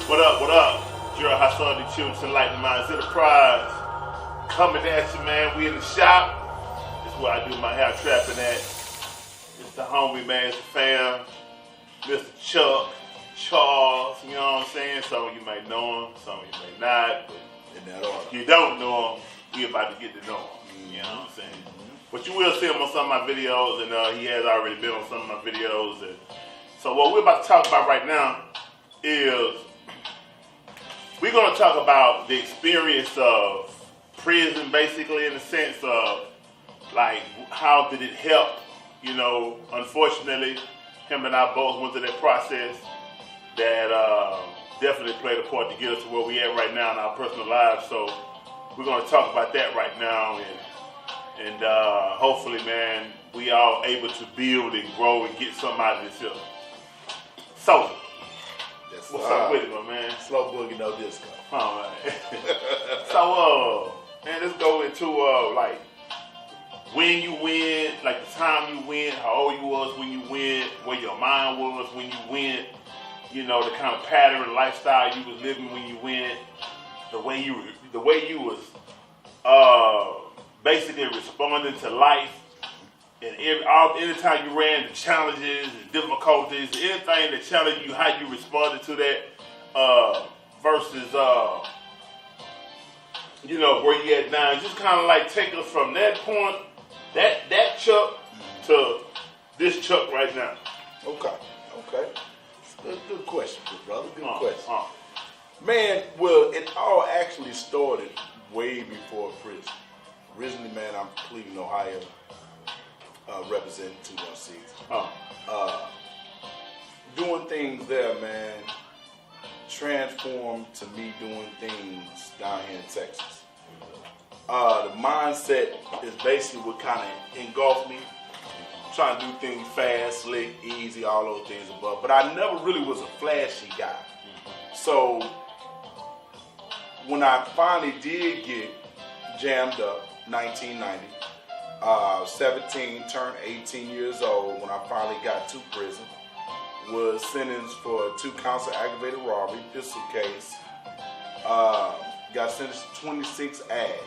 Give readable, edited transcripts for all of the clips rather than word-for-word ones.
What up, what up? Gerald Hassan, the Children's Enlightening Minds Enterprise. Coming at you, man. We in the shop. This is where I do my hair trapping at. It's the homie, man. It's the fam. Mr. Chuck, Charles, you know what I'm saying? Some of you may know him, some of you may not. But if you don't know him, we about to get to know him. You know what I'm saying? But you will see him on some of my videos, and he has already been on some of my videos. And so what we're about to talk about right now is we're going to talk about the experience of prison, basically, in the sense of, like, how did it help? You know, unfortunately, him and I both went through that process that definitely played a part to get us to where we at right now in our personal lives. So we're going to talk about that right now, and hopefully, man, we all able to build and grow and get something out of this here. So, what's up with it, my man? Slow boogie, no disco. All right. So, man, let's go into, like, when you went, like the time you went, how old you was when you went, where your mind was when you went, you know, the kind of pattern and lifestyle you was living when you went, the way you was basically responding to life, and anytime you ran into challenges and difficulties, anything that challenged you, how you responded to that, versus you know, where you at now. Just kind of like take us from that point, that Chuck, to this Chuck right now. Okay. Good question, good brother. Good question. Man, well, it all actually started way before prison. Originally, man, I'm Cleveland, Ohio, representing 216. Doing things there, man, transformed to me doing things down here in Texas. The mindset is basically what kind of engulfed me. Trying to do things fast, slick, easy, all those things above. But I never really was a flashy guy. So when I finally did get jammed up, 1990, 17, turned 18 years old when I finally got to prison, was sentenced for 2 counts of aggravated robbery, pistol case, got sentenced to 26 ag.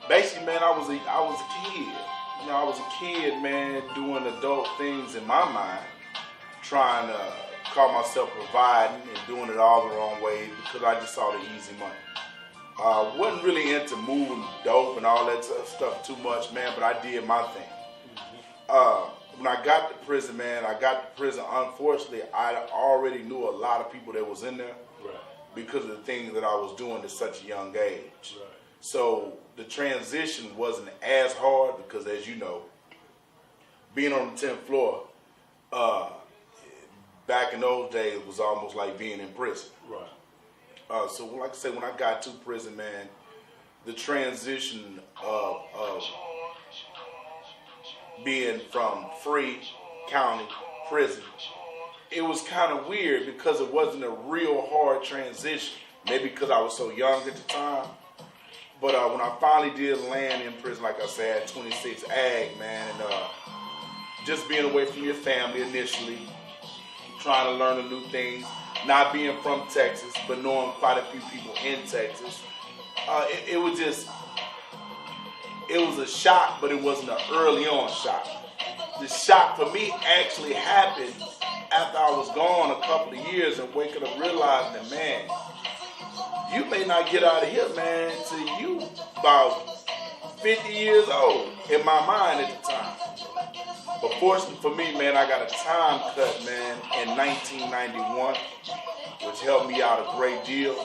Basically, man, I was a kid. You know, I was a kid, man, doing adult things in my mind, trying to call myself providing and doing it all the wrong way because I just saw the easy money. Wasn't really into moving dope and all that stuff too much, man, but I did my thing. When I got to prison, man, unfortunately, I already knew a lot of people that was in there because of the things that I was doing at such a young age. Right. So the transition wasn't as hard because, as you know, being on the 10th floor, back in those days was almost like being in prison. Right. So like I said, when I got to prison, man, the transition of being from free county prison, it was kind of weird because it wasn't a real hard transition. Maybe because I was so young at the time. But when I finally did land in prison, like I said, 26 ag, man, and just being away from your family initially, trying to learn the new things, not being from Texas, but knowing quite a few people in Texas, it was a shock, but it wasn't an early on shock. The shock for me actually happened after I was gone a couple of years and waking up realizing that, man, you may not get out of here, man, till you about 50 years old, in my mind at the time. But fortunately for me, man, I got a time cut, man, in 1991, which helped me out a great deal.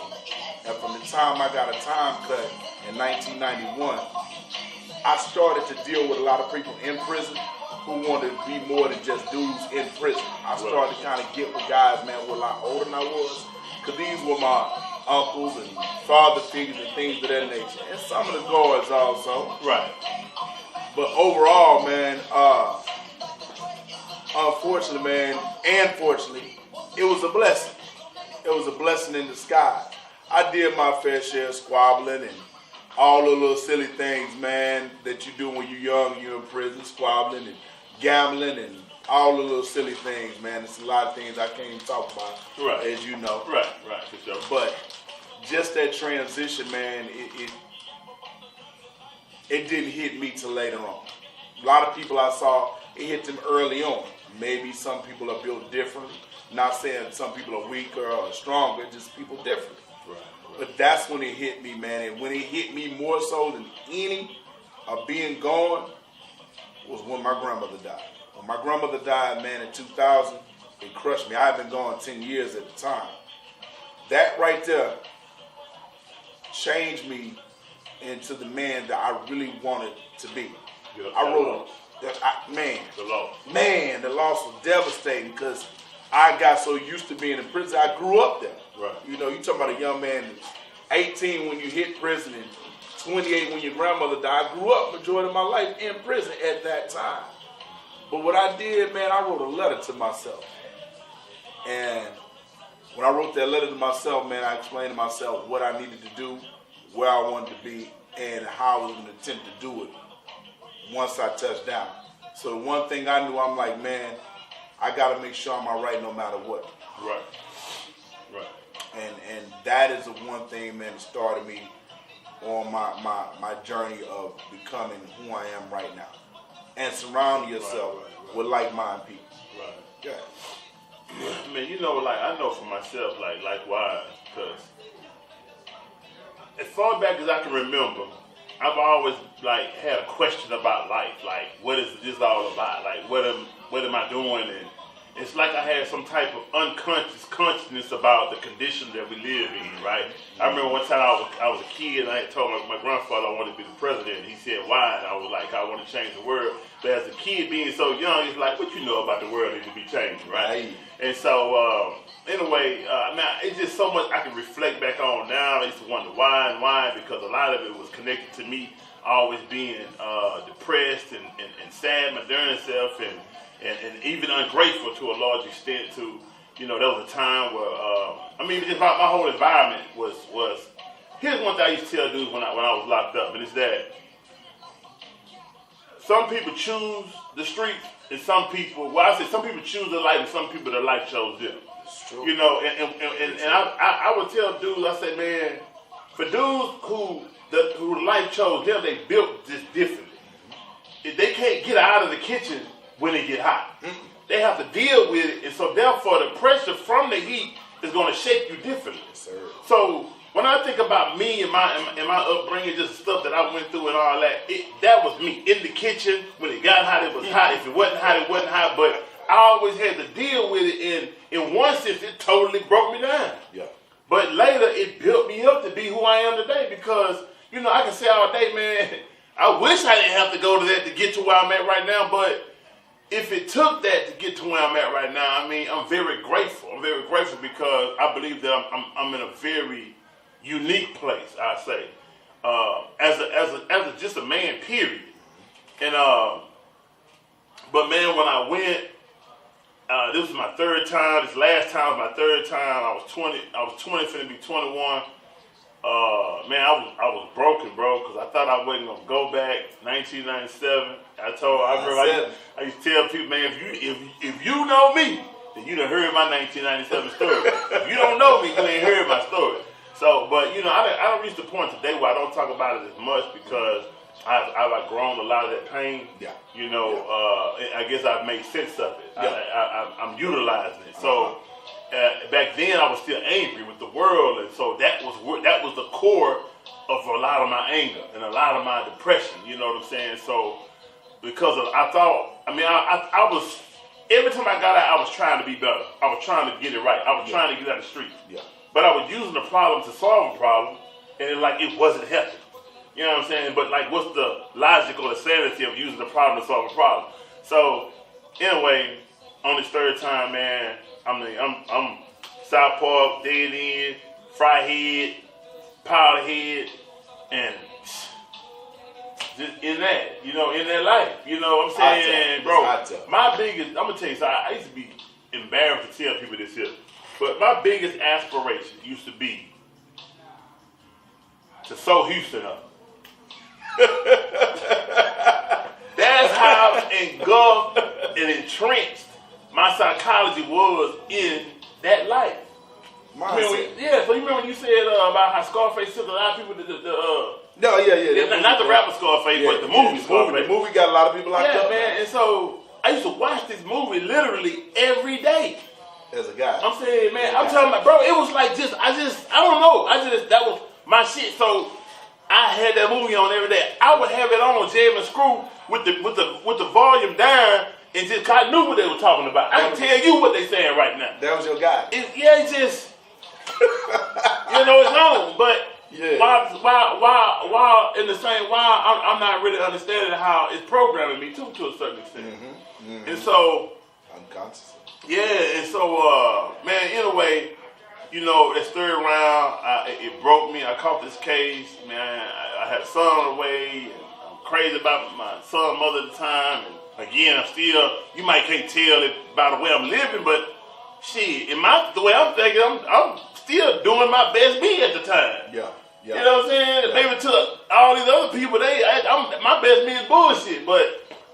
And from the time I got a time cut in 1991, I started to deal with a lot of people in prison who wanted to be more than just dudes in prison. I started to kind of get with guys, man, who were a lot older than I was, because these were my uncles and father figures and things of that nature, and some of the guards also. Right. But overall, man, unfortunately, man, and fortunately, it was a blessing. It was a blessing in disguise. I did my fair share of squabbling and all the little silly things, man, that you do when you're young, you're in prison, squabbling and gambling and all the little silly things, man. It's a lot of things I can't even talk about, Right. as you know. Right, for sure. But just that transition, man, it didn't hit me till later on. A lot of people I saw, it hit them early on. Maybe some people are built differently. Not saying some people are weaker or stronger, just people different. Right. But that's when it hit me, man. And when it hit me more so than any of being gone was when my grandmother died. When my grandmother died, man, in 2000, it crushed me. I had been gone 10 years at the time. That right there changed me into the man that I really wanted to be. I wrote, the loss was devastating because I got so used to being in prison. I grew up there. Right. You know, you talking about a young man that's 18 when you hit prison and 28 when your grandmother died. I grew up majority of my life in prison at that time. But what I did, man, I wrote a letter to myself. And when I wrote that letter to myself, man, I explained to myself what I needed to do, where I wanted to be, and how I was going to attempt to do it once I touched down. So the one thing I knew, I'm like, man, I got to make sure I'm all right no matter what. Right. And that is the one thing, man, that started me on my journey of becoming who I am right now. And surrounding yourself with like-minded people. Right. Yeah. I mean, you know, like, I know for myself, like, likewise, because as far back as I can remember, I've always, like, had a question about life. Like, what is this all about? Like, what am I doing? And it's like I had some type of unconscious consciousness about the condition that we live in, right? I remember one time I was a kid and I had told my grandfather I wanted to be the president. He said, why? And I was like, I want to change the world. But as a kid being so young, it's like, what you know about the world needs to be changed, right? And so, anyway, it's just so much I can reflect back on now. I used to wonder why, because a lot of it was connected to me always being depressed and sad my darn self and even ungrateful to a large extent to, you know, there was a time where, just my whole environment was, here's one thing I used to tell dudes when I was locked up, and it's that some people choose the streets and some people choose their life and some people their life chose them. It's true. You know, and I would tell dudes, I say, man, for dudes who life chose them, they built this differently. If they can't get out of the kitchen when it get hot. They have to deal with it, and so therefore the pressure from the heat is going to shake you differently. Yes, sir. So when I think about me and my upbringing, just the stuff that I went through and all that, that was me in the kitchen. When it got hot, it was hot. If it wasn't hot, it wasn't hot. But I always had to deal with it. In one sense, it totally broke me down. Yeah. But later, it built me up to be who I am today because, you know, I can say all day, man, I wish I didn't have to go to that to get to where I'm at right now, but if it took that to get to where I'm at right now, I'm very grateful. I'm very grateful because I believe that I'm in a very unique place, I say, as just a man, period. And but man, when I went, this was my third time. This last time was my third time. I was 20, finna be 21. Man, I was broken, bro, because I thought I wasn't gonna go back. 1997. I used to tell people, man, if you know me, then you done heard my 1997 story. If you don't know me, you ain't heard my story. So, but you know, I don't reach the point today where I don't talk about it as much because I've outgrown a lot of that pain. Yeah. You know, I guess I've made sense of it. Yeah. I'm utilizing it. So. Back then, I was still angry with the world, and so that was the core of a lot of my anger and a lot of my depression. You know what I'm saying? So, because I was every time I got out, I was trying to be better. I was trying to get it right. I was trying to get out of the street. Yeah. But I was using the problem to solve a problem, and it wasn't helping. You know what I'm saying? But like, what's the logical insanity of using the problem to solve a problem? So, anyway, on this third time, man. I'm southpaw, dead end, fry head, powder head, and just in that life, you know what I'm saying, bro. My biggest, I'm gonna tell you something. I used to be embarrassed to tell people this here, but my biggest aspiration used to be to sew Houston up. That's how engulfed and entrenched my psychology was in that life. So you remember when you said about how Scarface took a lot of people to no, yeah. Not the rapper Scarface, but the movie Scarface. The movie got a lot of people locked up. Yeah, man. And so I used to watch this movie literally every day. As a guy. I'm saying, man, I'm talking about, bro, it was like I don't know. That was my shit. So I had that movie on every day. I would have it on Jam and Screw with the volume down, and just I knew what they were talking about. I can tell you what they saying right now. That was your guy. It's just it's on, but while in the same while I'm not really understanding how it's programming me to a certain extent. And so unconscious. Yeah, and so man, anyway, that third round, it broke me. I caught this case, man. I had a son on the way, and I'm crazy about my son, mother at the time. And again, I'm still, you might can't tell it by the way I'm living, but shit, the way I'm thinking, I'm still doing my best me at the time. Yeah. You know what I'm saying? Yeah. Maybe to all these other people, my best me is bullshit, but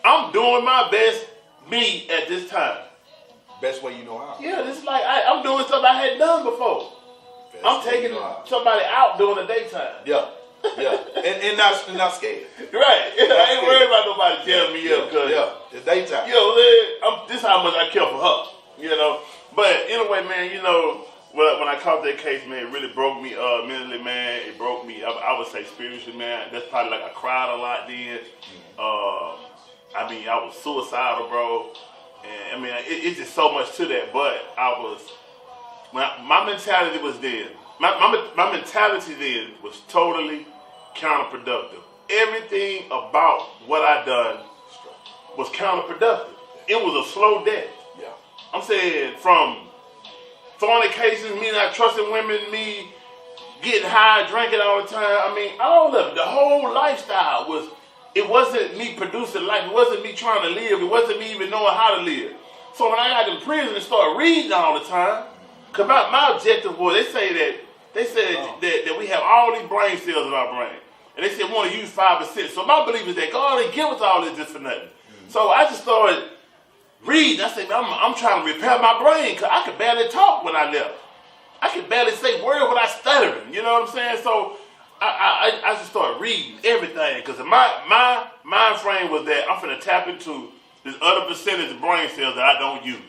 I'm doing my best me at this time. Best way you know how. Yeah, this is like I'm doing stuff I hadn't done before. I'm taking somebody out during the daytime. Yeah. and not scared. Right. I ain't worried about nobody telling me up because it's daytime. This is how much I care for her. But anyway, man, when I caught that case, man, it really broke me mentally, man. It broke me. I would say spiritually, man. That's probably like I cried a lot then. I was suicidal, bro. And it's just so much to that. But my mentality was then. My mentality then was totally counterproductive. Everything about what I done was counterproductive. It was a slow death. Yeah. I'm saying from fornication, me not trusting women, me getting high, drinking all the time. All of it. The whole lifestyle was. It wasn't me producing life. It wasn't me trying to live. It wasn't me even knowing how to live. So when I got in prison and started reading all the time, because my objective was, they said that we have all these brain cells in our brain. And they said we want to use 5%. So my belief is that God didn't give us all this just for nothing. So I just started reading. I said, I'm trying to repair my brain because I could barely talk when I left. I could barely say words without stuttering. You know what I'm saying? So I just started reading everything because my mind frame was that I'm finna tap into this other percentage of brain cells that I don't use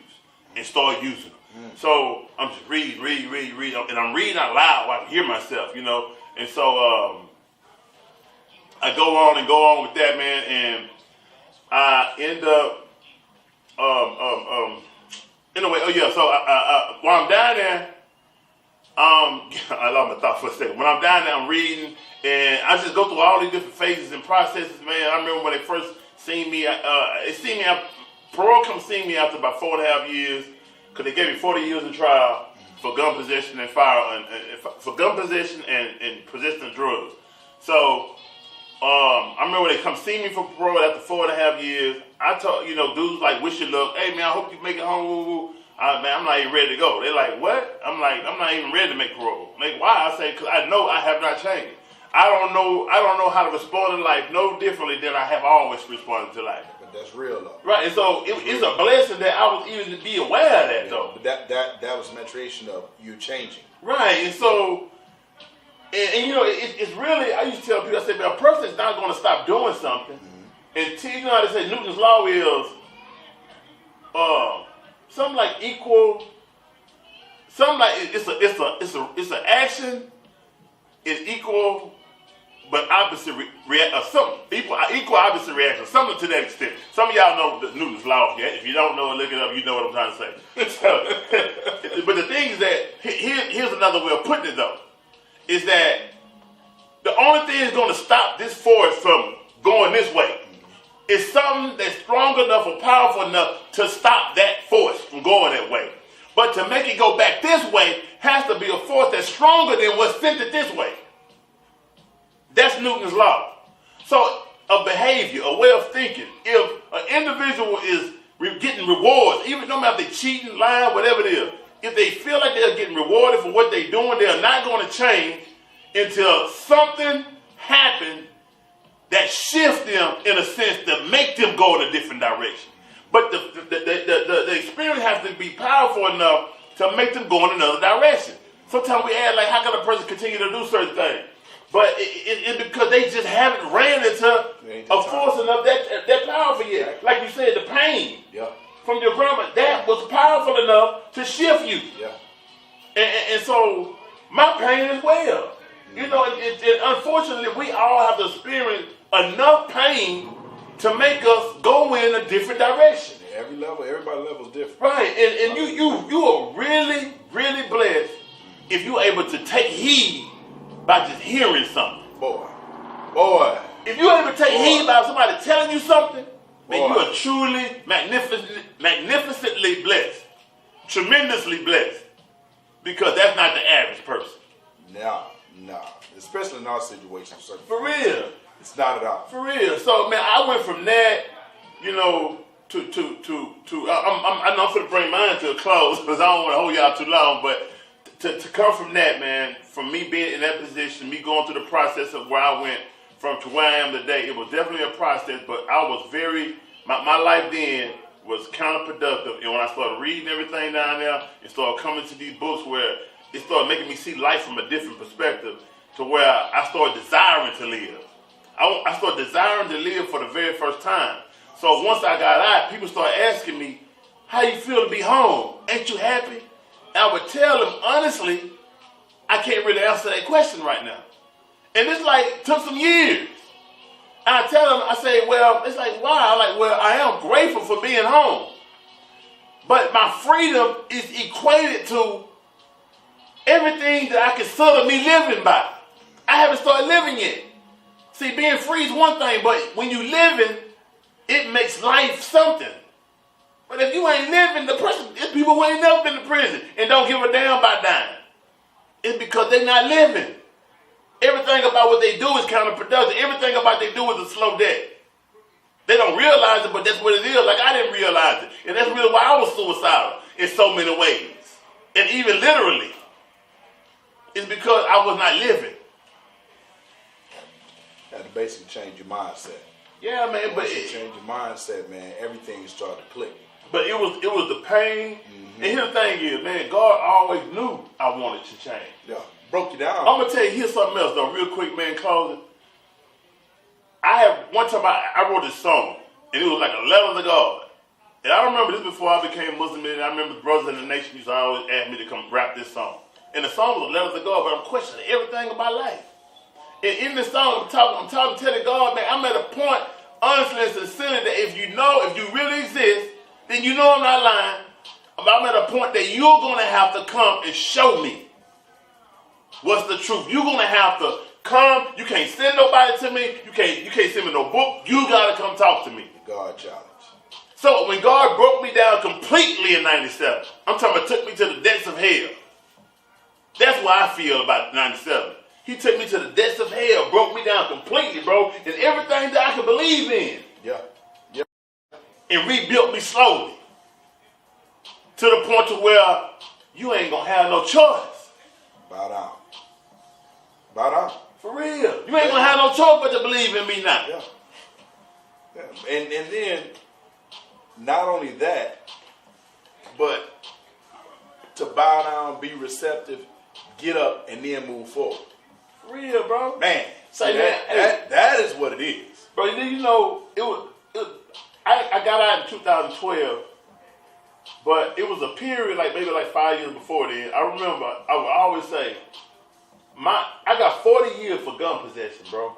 and start using them. So I'm just reading, and I'm reading out loud while I can hear myself, And so I go on with that, man, and I end up anyway. So while I'm down there. I lost my thought for a second. When I'm down there, I'm reading, and I just go through all these different phases and processes, man. I remember when they first seen me, parole come see me after about 4.5 years, because they gave me 40 years in trial for gun possession and for gun possession and possession of drugs. So I remember when they come see me for parole after 4.5 years. I told dudes like wish you luck. Hey man, I hope you make it home. Man, I'm not even ready to go. They're like, what? I'm like, I'm not even ready to make parole. Like, why? I say, because I know I have not changed. I don't know how to respond in life no differently than I have always responded to life. But that's real, though. Right, and so it's a blessing that I was even to be aware of that, though. But that was maturation of you changing. Right, and so, it's really, I used to tell people, I said, a person is not going to stop doing something until, you know how they say Newton's law is, something like it's an action is equal but opposite equal opposite reaction, something to that extent. Some of y'all know the Newton's law. Yeah? If you don't know it, look it up. You know what I'm trying to say. But the thing is that here's another way of putting it though, is that the only thing that's going to stop this force from going this way is something that's strong enough or powerful enough to stop that force from going that way. But to make it go back this way has to be a force that's stronger than what sent it this way. That's Newton's law. So a behavior, a way of thinking, if an individual is getting rewards, even no matter if they're cheating, lying, whatever it is, if they feel like they're getting rewarded for what they're doing, they're not going to change until something happens that shifts them in a sense to make them go in a different direction. But the experience has to be powerful enough to make them go in another direction. Sometimes we add, like, how can a person continue to do certain things? But it's because they just haven't ran into a force enough that powerful yet. Like you said, the pain from your grandma, that was powerful enough to shift you. And so my pain as well. You know, and unfortunately, we all have to experience enough pain to make us go in a different direction. Everybody's level is different. Right, and you are really, really blessed if you're able to take heed by just hearing something. Boy. If you're able to take heed by somebody telling you something, then you are truly magnificently blessed. Tremendously blessed. Because that's not the average person. No. Especially in our situation. For real. It's not at all. For real. So, man, I went from that, you know, I know I'm going to bring mine to a close because I don't want to hold y'all too long, but to come from that, man, from me being in that position, me going through the process of where I went from to where I am today, it was definitely a process, but I was my life then was counterproductive. And when I started reading everything down there and started coming to these books where it started making me see life from a different perspective to where I started desiring to live. I started desiring to live for the very first time. So once I got out, people started asking me, how you feel to be home? Ain't you happy? And I would tell them, honestly, I can't really answer that question right now. And it's like, took some years. And I tell them, I say, well, it's like, why? I'm like, well, I am grateful for being home. But my freedom is equated to everything that I consider me living by. I haven't started living yet. See, being free is one thing, but when you living, it makes life something. But if you ain't living, it's people who ain't never been to prison and don't give a damn about dying. It's because they're not living. Everything about what they do is counterproductive. Everything about what they do is a slow death. They don't realize it, but that's what it is. Like, I didn't realize it. And that's really why I was suicidal in so many ways. And even literally. It's because I was not living. You have to basically change your mindset. Yeah, man. Once you change your mindset, man, everything started to click. But it was the pain. Mm-hmm. And here's the thing is, man, God always knew I wanted to change. Yeah. Broke you down. I'm going to tell you, here's something else, though, real quick, man, closing. One time I wrote this song, and it was like a letter to God. And I remember this before I became Muslim, and I remember the brothers in the nation used to always ask me to come rap this song. And the song was a letter to God, but I'm questioning everything about life. And in this song, I'm telling God, man, I'm at a point, honestly and sincerely, that if you really exist, then you know I'm not lying. But I'm at a point that you're going to have to come and show me what's the truth. You're going to have to come. You can't send nobody to me. You can't send me no book. You got to come talk to me. The God challenge. So when God broke me down completely in 97, I'm talking about took me to the depths of hell. That's what I feel about 97. He took me to the depths of hell, broke me down completely, bro, and everything that I could believe in. Yeah. And rebuilt me slowly. To the point to where you ain't going to have no choice. Bow down. For real. You ain't going to have no choice but to believe in me now. Yeah. And then, not only that, but to bow down, be receptive, get up, and then move forward. For real, bro. Man, that is what it is. Bro, you know, I got out in 2012, but it was a period maybe 5 years before then. I remember, I would always say, I got 40 years for gun possession, bro.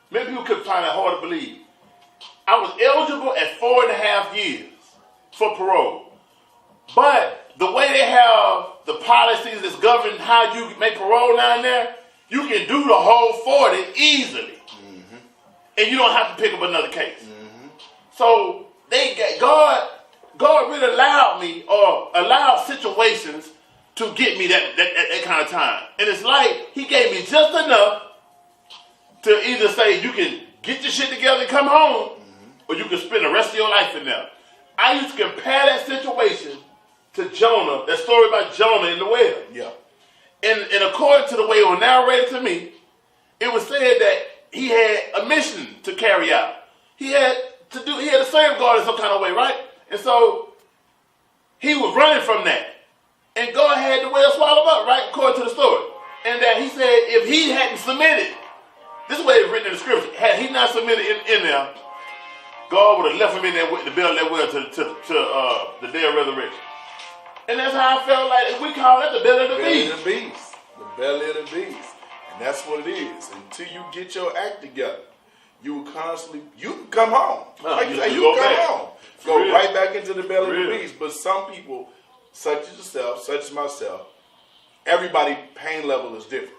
Many people could find it hard to believe. I was eligible at 4.5 years for parole. But the way they have the policies that's governing how you make parole down there, you can do the whole 40 easily. Mm-hmm. And you don't have to pick up another case. Mm-hmm. So God really allowed situations to get me that kind of time. And it's like he gave me just enough to either say you can get your shit together and come home, or you can spend the rest of your life in there. I used to compare that situation to Jonah, that story about Jonah in the well. Yeah. And according to the way it was narrated to me, it was said that he had a mission to carry out. He had to serve God in some kind of way, right? And so he was running from that. And God had the whale swallow him up, right? According to the story. And that he said if he hadn't submitted, this is the way it's written in the scripture, had he not submitted in there, God would have left him in there with the belly of that whale to the day of resurrection. And that's how I felt like we call that the belly of the beast. The beast. The belly of the beast. And that's what it is. Until you get your act together, you will constantly, you can come home. You can come home. Go right back into the belly of the beast. But some people, such as yourself, such as myself, everybody's pain level is different.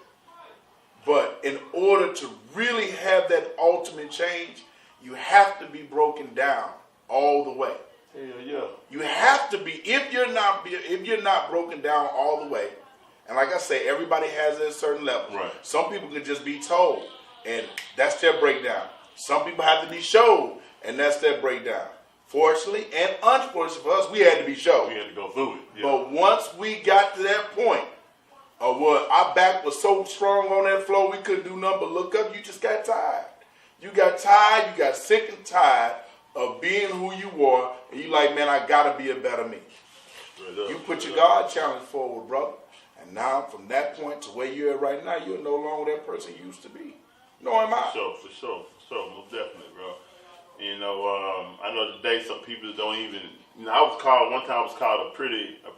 But in order to really have that ultimate change, you have to be broken down all the way. Hell yeah. You have to be, if you're not broken down all the way, and like I say, everybody has a certain level. Right. Some people can just be told, and that's their breakdown. Some people have to be showed, and that's their breakdown. Fortunately and unfortunately for us, we had to be showed. We had to go through it. Yeah. But once we got to that point of what our back was so strong on that floor, we couldn't do nothing but look up. You just got tired. You got tired. You got sick and tired of being who you were, and you like, man, I gotta be a better me. You put your God challenge forward, brother, and now from that point to where you're at right now, you're no longer that person you used to be. No, am I? For sure, most definitely, bro. You know, I know today some people don't even. You know, one time I was called a pretty. I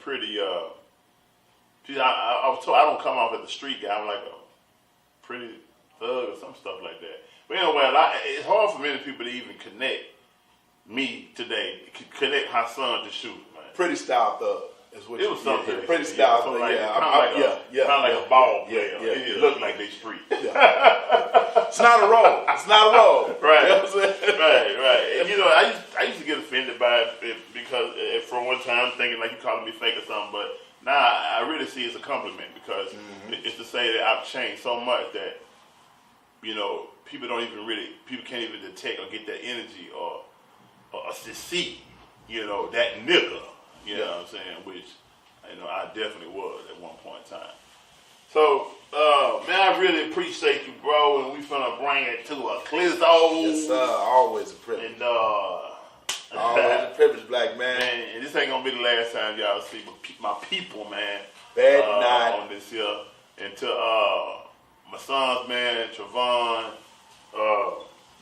was told I don't come off as a street guy. I'm like a pretty thug or some stuff like that. But anyway, it's hard for many people to even connect me today, connect Hassan to shoot, man. Pretty style thug is what it was something. Yeah, pretty style thug, like, yeah. Kind of like a ball player. Yeah. It looked like they street. Yeah. It's not a role. It's not a role. Right. You know what I'm saying? Right. And, you know, I used to get offended by it because for one time thinking like you calling me fake or something, but now I really see it's a compliment because it's to say that I've changed so much that, you know, people can't even detect or get that energy or to see, you know, that nigga, you know what I'm saying, which, you know, I definitely was at one point in time. So, man, I really appreciate you, bro, and we finna bring it to a close. Yes, sir. Always a privilege. And, always a privilege, black man. And this ain't gonna be the last time y'all see my people, man. Bad night. On this here. And to my sons, man, Trevon,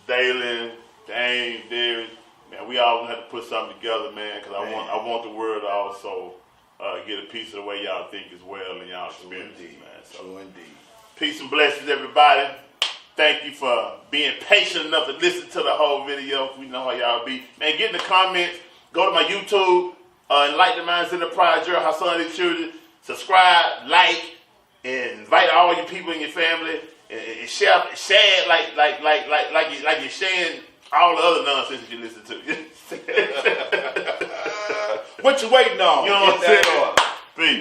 Dalen, Dane, Darius, man, we all gonna have to put something together, man, because I want the world to also get a piece of the way y'all think as well in y'all experiences, man. So, true indeed. Peace and blessings, everybody. Thank you for being patient enough to listen to the whole video. We know how y'all be. Man, get in the comments. Go to my YouTube, Enlightening Minds Enterprise, Gerald Hassan and Children. Subscribe, like, and invite all your people in your family. And share it like you're sharing all the other nonsense that you listen to. What you waiting on? You know what I'm saying? Peace.